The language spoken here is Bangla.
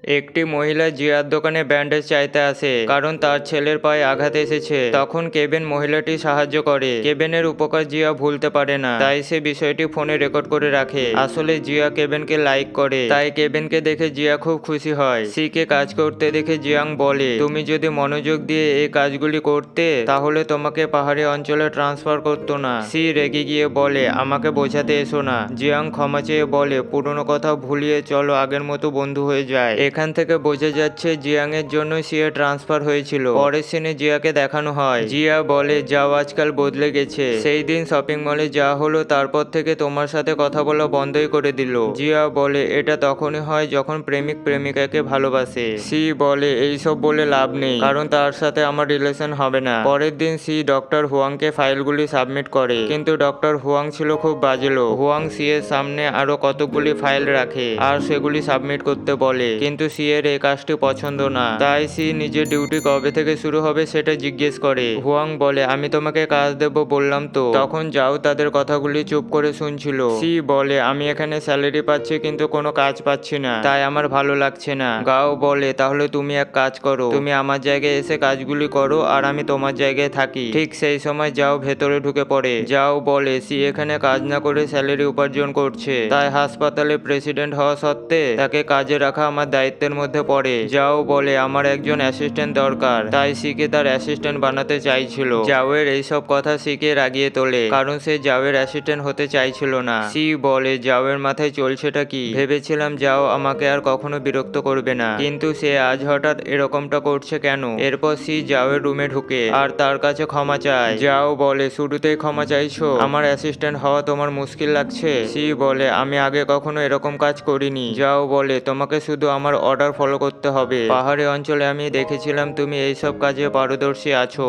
একটি মহিলা জিয়ার দোকানে ব্যান্ডেজ চাইতে আসে কারণ তার ছেলের পায়ে আঘাত এসেছে। তখন কেবেন মহিলাটি সাহায্য করে। কেবেনের উপকার জিয়া ভুলতে পারে না, তাই সে বিষয়টি ফোনে রেকর্ড করে রাখে। আসলে জিয়া কেবেনকে লাইক করে, তাই কেবেনকে দেখে জিয়া খুব খুশি হয়। সিকে কাজ করতে দেখে জিয়াং বলে, তুমি যদি মনোযোগ দিয়ে এই কাজগুলি করতে তাহলে তোমাকে পাহাড়ি অঞ্চলে ট্রান্সফার করতো না। সি রেগে গিয়ে বলে, আমাকে বোঝাতে এসো না। জিয়াং ক্ষমা চেয়ে বলে, পুরনো কথা ভুলিয়ে চলো আগের মতো বন্ধু হয়ে যায়। এখান থেকে বোঝা যাচ্ছে জিয়াং এর জন্য সিএ ট্রান্সফার হয়েছিল। পরের সিনে জিয়াকে দেখানো হয়। জিয়া বলে, যাও আজকাল বদলে গেছে। সেই দিন শপিং মলে যা হলো তারপর থেকে তোমার সাথে কথা বলা বন্ধই করে দিল। জিয়া বলে, এটা তখনই হয় যখন প্রেমিক প্রেমিকাকে ভালোবাসে। সি বলে, এইসব বলে লাভ নেই, কারণ তার সাথে আমার রিলেশন হবে না। পরের দিন সি ডক্টর হুয়াংকে ফাইলগুলি সাবমিট করে, কিন্তু ডক্টর হুয়াং ছিল খুব বাজে লোক। হুয়াং সি এর সামনে আরো কতগুলি ফাইল রাখে আর সেগুলি সাবমিট করতে বলে, কিন্তু সি এর এই কাজটি পছন্দ না। তাই সি নিজের ডিউটি কবে থেকে শুরু হবে সেটা জিজ্ঞেস করে। হুয়াং বলে, আমি তোমাকে কাজ দেব বললাম তো। তখন যাও তাদের কথাগুলি চুপ করে শুনছিল। সি বলে, আমি এখানে স্যালারি পাচ্ছি কিন্তু কোনো কাজ পাচ্ছি না, তাই আমার ভালো লাগছে না। গাও বলে, তাহলে তুমি এক কাজ করো, তুমি আমার জায়গায় এসে কাজগুলি করো আর আমি তোমার জায়গায় থাকি। ঠিক সেই সময় যাও ভেতরে ঢুকে পড়ে। যাও বলে, সি এখানে কাজ না করে স্যালারি উপার্জন করছে, তাই হাসপাতালে প্রেসিডেন্ট হওয়া সত্ত্বে তাকে কাজে রাখা আমার দায়িত্বের মধ্যে পড়ে। যাও বলে, আমার একজন অ্যাসিস্ট্যান্ট দরকার, তাই সিকে তার অ্যাসিস্ট্যান্ট বানাতে চাইছিল। জাওয়ের এইসব কথা সিকে রাগিয়ে তোলে, কারণ সে জাওয়ের অ্যাসিস্ট্যান্ট হতে চাইছিল না। সি বলে, জাওয়ের মাথায় চলছেটা কি? ভেবেছিলাম যাও আমাকে আর কখনো বিরক্ত করবে না, কিন্তু সে আজ হঠাৎ এরকমটা করছে কেন? এরপর সি জাওয়ের রুমে ঢুকে আর তার কাছে ক্ষমা চায়। যাও বলে, শুরুতেই ক্ষমা চাইছো? আমার অ্যাসিস্ট্যান্ট হওয়া তোমার মুশকিল লাগছে? সি বলে, আমি আগে কখনো এরকম কাজ করিনি। যাও বলে, তোমাকে শুধু আমার অর্ডার ফলো করতে হবে। পাহাড়ি অঞ্চলে আমি দেখেছিলাম তুমি এইসব কাজে পারদর্শী আছো।